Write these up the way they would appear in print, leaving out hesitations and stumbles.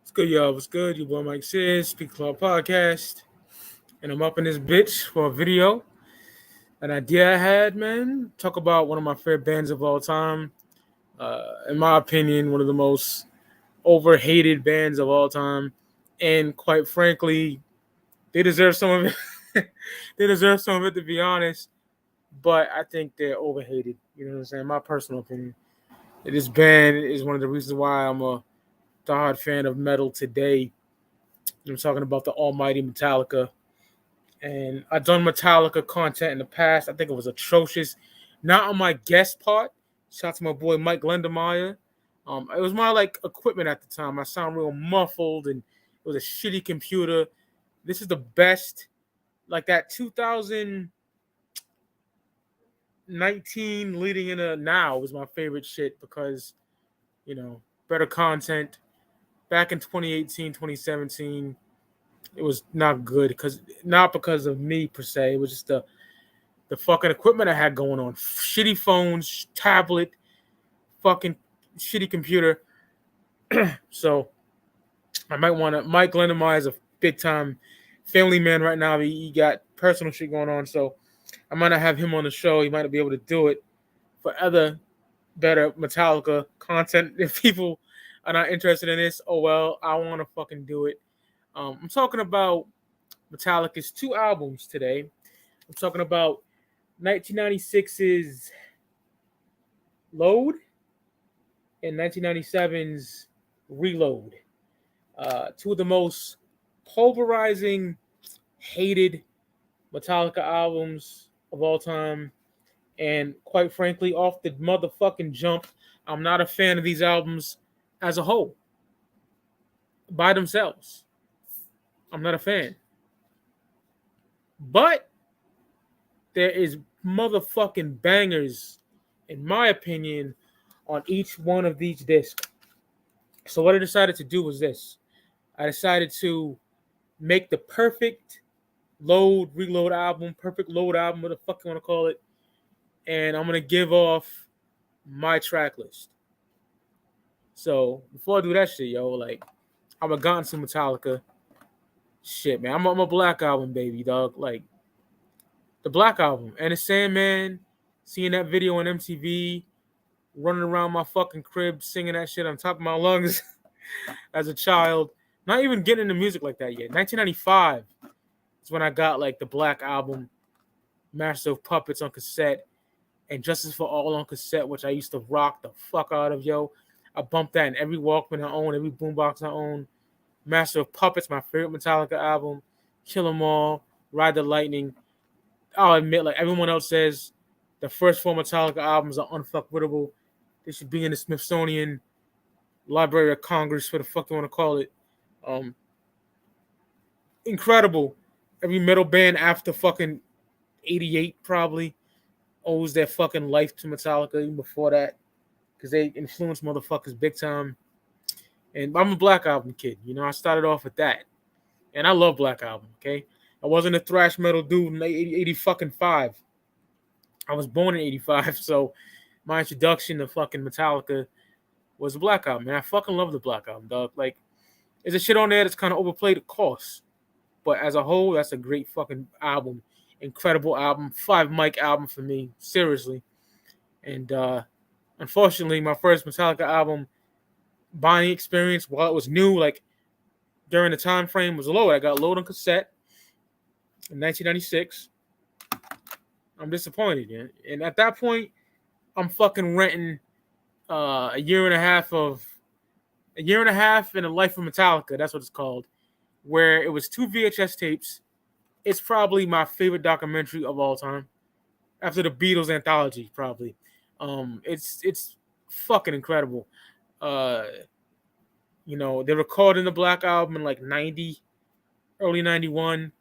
What's good, y'all? What's good? Your boy Mike says, Speak Club Podcast. And I'm up in this bitch for a video. An idea I had, man. Talk about one of my favorite bands of all time. In my opinion, one of the most overhated bands of all time. And quite frankly, they deserve some of it. They deserve some of it, to be honest. But I think they're overhated. You know what I'm saying? My personal opinion. This band is one of the reasons why I'm a diehard fan of metal today. I'm talking about the almighty Metallica. And I've done Metallica content in the past. I think it was atrocious. Not on my guest part. Shout out to my boy Mike Lendemeyer. It was my equipment at the time. I sound real muffled and it was a shitty computer. This is the best. Like that 2019 leading into now was my favorite shit because, better content. Back in 2018, 2017, it was not good not because of me per se. It was just the fucking equipment I had going on. Shitty phones, tablet, fucking shitty computer. So I might want to. Mike Lendemeyer is a big time family man right now. He got personal shit going on, so I might not have him on the show. He might not be able to do it for other better Metallica content. If people are not interested in this, oh well, I want to fucking do it. I'm talking about Metallica's two albums today. I'm talking about 1996's Load and 1997's Reload. Two of the most pulverizing, hated Metallica albums of all time. And quite frankly, off the motherfucking jump, I'm not a fan of these albums as a whole. By themselves. I'm not a fan. But there is motherfucking bangers, in my opinion, on each one of these discs. So what I decided to do was this. I decided to make the perfect reload album, perfect load album, what the fuck you want to call it. And I'm going to give off my track list. So before I do that shit, I'm a gotten to Metallica. Shit, man. I'm a Black Album, baby, dog. The Black Album. And the Sandman, seeing that video on MTV, running around my fucking crib, singing that shit on top of my lungs as a child. Not even getting into music like that yet. 1995 is when I got the Black Album, Master of Puppets on cassette, and Justice for All on cassette, which I used to rock the fuck out of, yo. I bumped that in every Walkman I own, every boombox I own. Master of Puppets, my favorite Metallica album. Kill 'Em All, Ride the Lightning. I'll admit, everyone else says, the first four Metallica albums are unfuckwittable. They should be in the Smithsonian Library of Congress, what the fuck you want to call it. Incredible. Every metal band after fucking 88 probably owes their fucking life to Metallica even before that, because they influenced motherfuckers big time. And I'm a Black Album kid. I started off with that. And I love Black Album, okay? I wasn't a thrash metal dude in 80 fucking 5. I was born in 85, so my introduction to fucking Metallica was the Black Album. And I fucking love the Black Album, dog. There's a shit on there that's kind of overplayed, of course. But as a whole, that's a great fucking album. Incredible album. 5 mic album for me. Seriously. And unfortunately, my first Metallica album buying experience, while it was new, during the time frame, was Load. I got Load on cassette in 1996. I'm disappointed, man. And at that point, I'm fucking renting a year and a half in the life of Metallica. That's what it's called. Where it was 2 VHS tapes. It's probably my favorite documentary of all time, after the Beatles anthology, probably. It's fucking incredible. They recorded the Black Album in 90, early 91,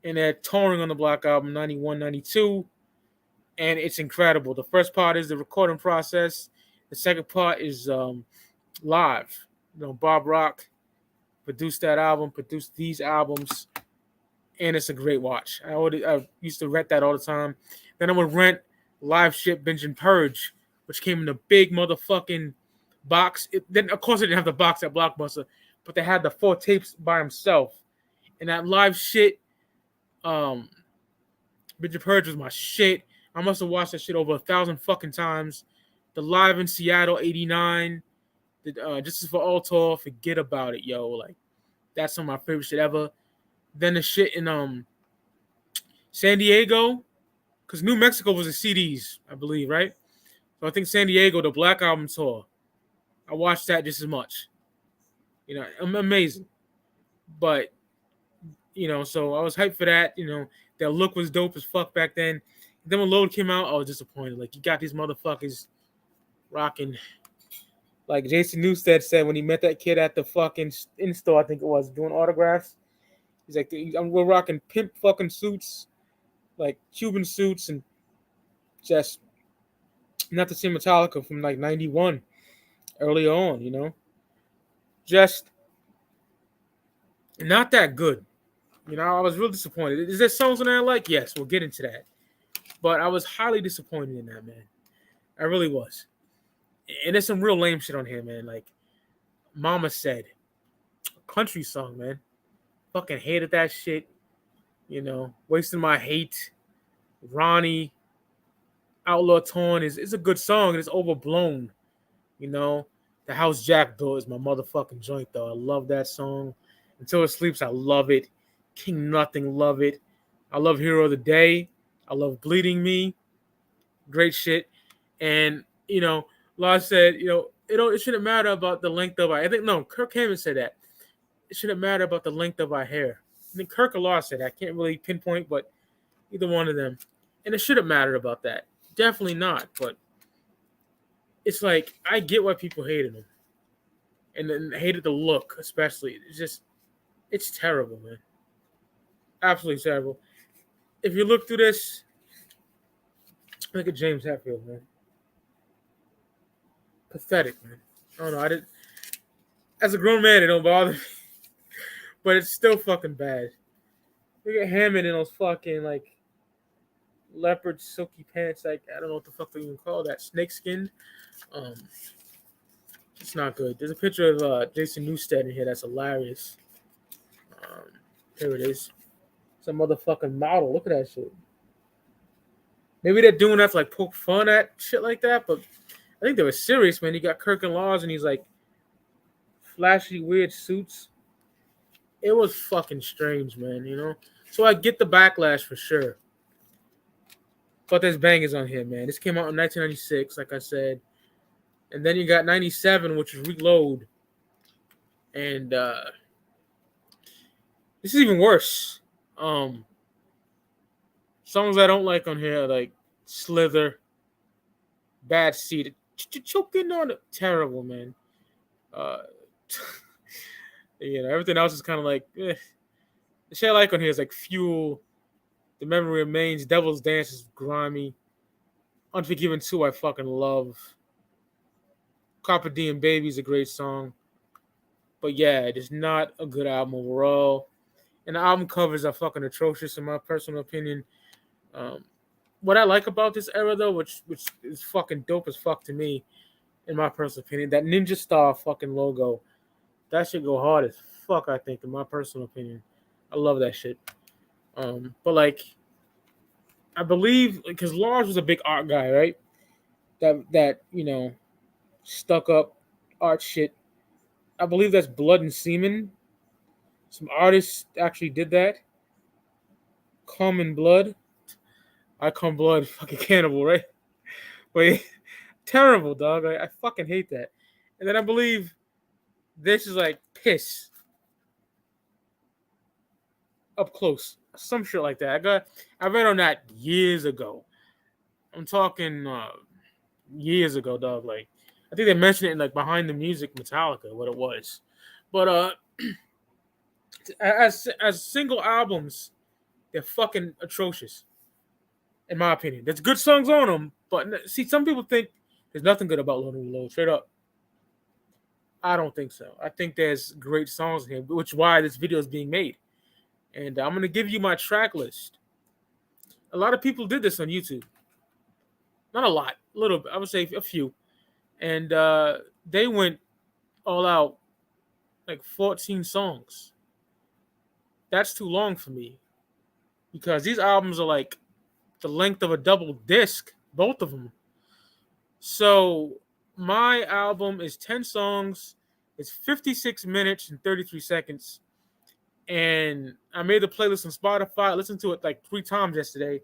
and they're touring on the Black Album 91, 92, and it's incredible. The first part is the recording process. The second part is live. Bob Rock produced that album, produced these albums, and it's a great watch. I used to rent that all the time. Then I would rent Live Shit, Binge, and Purge, which came in a big motherfucking box. Then of course they didn't have the box at Blockbuster, but they had the 4 tapes by himself. And that live shit, Bridget Purge was my shit. I must have watched that shit over 1,000 fucking times. The live in Seattle '89, the Justice for All Tour, forget about it, yo. Like that's some of my favorite shit ever. Then the shit in San Diego, because New Mexico was the CDs, I believe, right? So I think San Diego, the Black Album tour, I watched that just as much. Amazing. But so I was hyped for that. Their look was dope as fuck back then. Then when Load came out, I was disappointed. Like, you got these motherfuckers rocking, like Jason Newsted said when he met that kid at the fucking in-store, I think it was, doing autographs. He's like, we're rocking pimp fucking suits, like Cuban suits, and just not the same Metallica from like 91 early on, just not that good. I was real disappointed. Is there songs on there I like? Yes, we'll get into that. But I was highly disappointed in that, man. I really was. And there's some real lame shit on here, man. Like Mama Said, a country song, man. Fucking hated that shit. Wasting My Hate. Ronnie, Outlaw Torn is a good song. It's overblown. The House Jack Built is my motherfucking joint, though. I love that song. Until It Sleeps, I love it. King Nothing, love it. I love Hero of the Day. I love Bleeding Me. Great shit. And, Law said, it shouldn't matter about the length of our... Kirk Hammett said that. It shouldn't matter about the length of our hair. I think Kirk or Law said that. I can't really pinpoint, but either one of them. And it shouldn't matter about that. Definitely not. But it's like, I get why people hated him. And then hated the look, especially. It's terrible, man. Absolutely terrible. If you look through this, look at James Hetfield, man. Pathetic, man. I don't know. As a grown man, it don't bother me. But it's still fucking bad. Look at Hammond in those fucking, like, leopard silky pants. Like, I don't know what the fuck they even call that. Snake skinned. It's not good. There's a picture of Jason Newsted in here that's hilarious. Here it is. It's a motherfucking model. Look at that shit. Maybe they're doing that to like poke fun at shit like that, but I think they were serious, man. You got Kirk and Laws and he's like flashy, weird suits. It was fucking strange, man, So I get the backlash for sure. But there's bangers on here, man. This came out in 1996, like I said. And then you got 97, which is Reload. And this is even worse. Songs I don't like on here, like Slither, Bad Seed, choking on it. Terrible, man. Everything else is kind of like, eh. The shit I like on here is like Fuel, The Memory Remains, Devil's Dance is grimy, Unforgiven 2 I fucking love, Carpe Diem Baby is a great song, but yeah, it is not a good album overall. And the album covers are fucking atrocious in my personal opinion. What I like about this era though, which is fucking dope as fuck to me, in my personal opinion, that Ninja Star fucking logo, that should go hard as fuck, I think, in my personal opinion. I love that shit. But like, I believe, because Lars was a big art guy, right? That stuck up art shit. I believe that's Blood and Semen. Some artists actually did that. Common Blood. Icon Blood, fucking cannibal, right? But terrible, dog. I fucking hate that. And then I believe this is like piss. Up close. Some shit like that. I read on that years ago. I'm talking years ago, dog. Like, I think they mentioned it in like Behind the Music Metallica, what it was. But as single albums, they're fucking atrocious, in my opinion. There's good songs on them, but see, some people think there's nothing good about Load and Reload. Straight up, I don't think so. I think there's great songs in here, which is why this video is being made. And I'm gonna give you my track list. A lot of people did this on YouTube. Not a lot, a little bit. I would say a few. And they went all out, like 14 songs. That's too long for me because these albums are like the length of a double disc, both of them. So my album is 10 songs. It's 56 minutes and 33 seconds. And I made the playlist on Spotify. I listened to it like 3 times yesterday.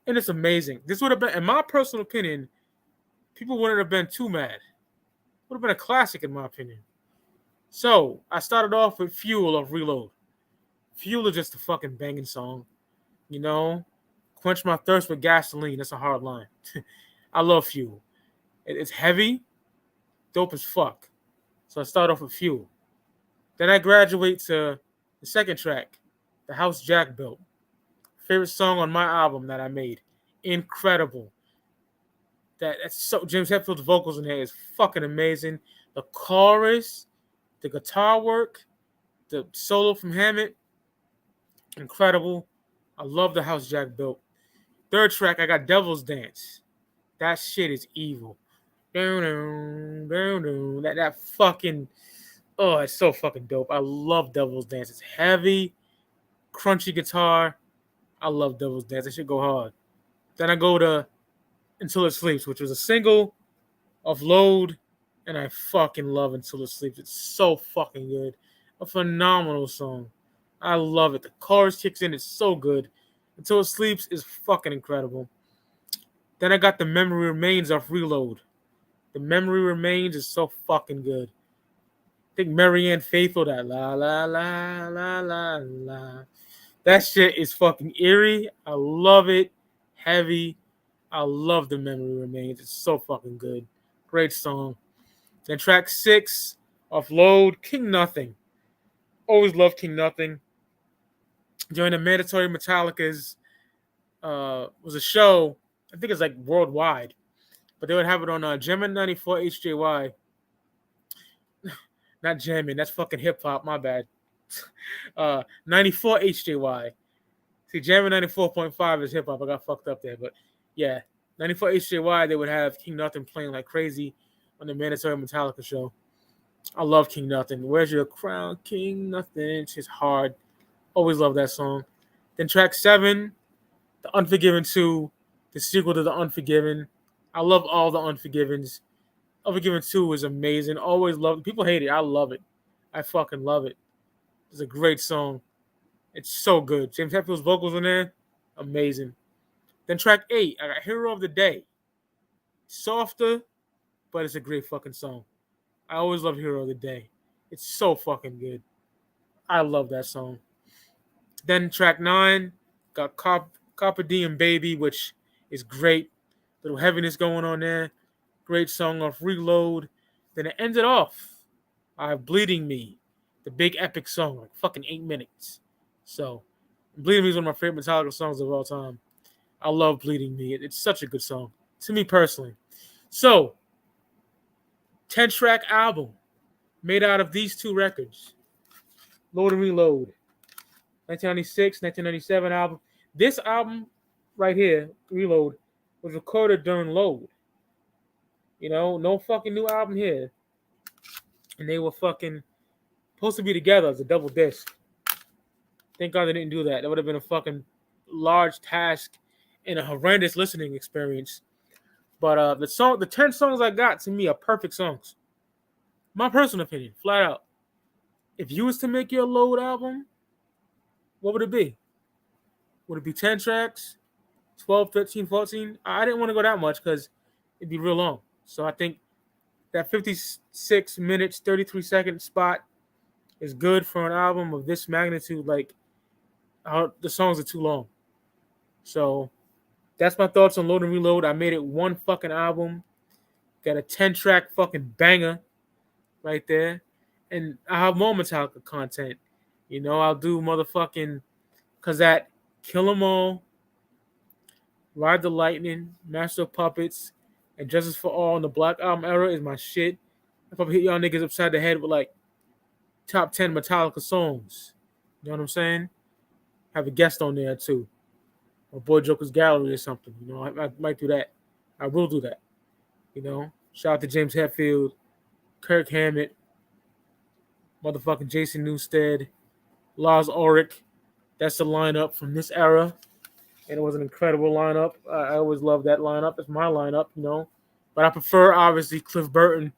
And it's amazing. This would have been, in my personal opinion, people wouldn't have been too mad. Would have been a classic in my opinion. So I started off with Fuel of Reload. Fuel is just a fucking banging song. You know? Quench my thirst with gasoline. That's a hard line. I love Fuel. It's heavy, dope as fuck. So I start off with Fuel. Then I graduate to the second track, The House Jack Built. Favorite song on my album that I made. Incredible. That's so James Hetfield's vocals in here is fucking amazing. The chorus, the guitar work, the solo from Hammett, incredible. I love The House Jack Built. Third track, I got Devil's Dance. That shit is evil. That fucking, oh, it's so fucking dope. I love Devil's Dance. It's heavy, crunchy guitar. I love Devil's Dance. That should go hard. Then I go to Until It Sleeps, which was a single of Load, and I fucking love Until It Sleeps. It's so fucking good. A phenomenal song. I love it. The chorus kicks in. It's so good. Until It Sleeps is fucking incredible. Then I got The Memory Remains off Reload. The Memory Remains is so fucking good. I think Marianne Faithfull, that la la la la la la. That shit is fucking eerie. I love it. Heavy. I love The Memory Remains. It's so fucking good. Great song. Then track 6 off Load, King Nothing. Always loved King Nothing. During the mandatory Metallica's was a show, I think it's like worldwide, but they would have it on Jammin' 94 HJY. Not jamming, that's fucking hip hop, my bad. 94 HJY. See, Jammin' 94.5 is hip hop. I got fucked up there, but yeah, 94 HJY, they would have King Nothing playing like crazy on the mandatory Metallica show. I love King Nothing. Where's Your Crown, King Nothing? It's just hard. Always love that song. Then track 7, The Unforgiven 2, the sequel to The Unforgiven. I love all the Unforgivens. Unforgiven 2 is amazing. Always love it. People hate it. I love it. I fucking love it. It's a great song. It's so good. James Hetfield's vocals in there, amazing. Then track 8, I got Hero of the Day. Softer, but it's a great fucking song. I always love Hero of the Day. It's so fucking good. I love that song. Then track 9, got Carpe Diem Baby, which is great. Little heaviness going on there. Great song off Reload. Then it ended off. I have Bleeding Me, the big epic song, like fucking 8 minutes. So, Bleeding Me is one of my favorite Metallica songs of all time. I love Bleeding Me. It's such a good song, to me personally. So, 10-track album made out of these 2 records. Load and Reload. 1996, 1997 album. This album right here, Reload, was recorded during Load. You know, no fucking new album here. And they were fucking supposed to be together as a double disc. Thank God they didn't do that. That would have been a fucking large task and a horrendous listening experience. But the 10 songs I got to me are perfect songs. My personal opinion, flat out. If you was to make your Load album, what would it be? Would it be 10 tracks? 12, 13, 14? I didn't want to go that much because it'd be real long. So I think that 56 minutes, 33 second spot is good for an album of this magnitude. Like, the songs are too long. So that's my thoughts on Load and Reload. I made it one fucking album. Got a 10-track fucking banger right there. And I have more Metallica content. You know, I'll do motherfucking Kazat, Kill 'Em All, Ride the Lightning, Master of Puppets, and Justice for All in the Black Album era is my shit. I'll probably hit y'all niggas upside the head with like top 10 Metallica songs. You know what I'm saying? Have a guest on there too. Or Boy Joker's Gallery or something. You know, I might do that. I will do that. You know, shout out to James Hetfield. Kirk Hammett, motherfucking Jason Newsted, Lars Ulrich. That's the lineup from this era. And it was an incredible lineup. I always love that lineup. It's my lineup, you know. But I prefer, obviously, Cliff Burton.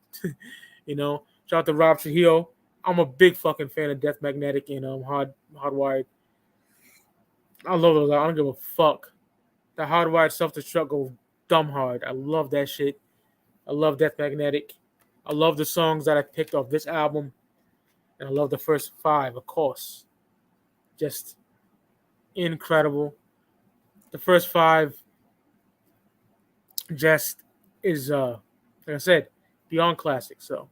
You know, shout out to Rob Trujillo. I'm a big fucking fan of Death Magnetic and Hardwired. I love those. I don't give a fuck. The Hardwired Self Destruct go dumb hard. I love that shit. I love Death Magnetic. I love the songs that I picked off this album. And I love the first 5, of course. Just incredible. The first 5 just is, like I said, beyond classic. So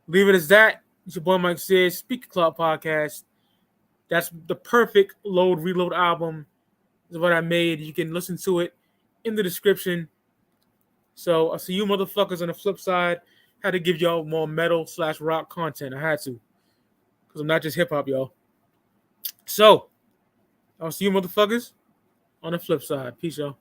leave it as that. It's your boy Mike says, Speaker Club Podcast. That's the perfect load reload album. Is what I made. You can listen to it in the description. So I'll see you motherfuckers on the flip side. Had to give y'all more metal/rock content. I had to. Because I'm not just hip hop, y'all. So I'll see you motherfuckers on the flip side. Peace, y'all.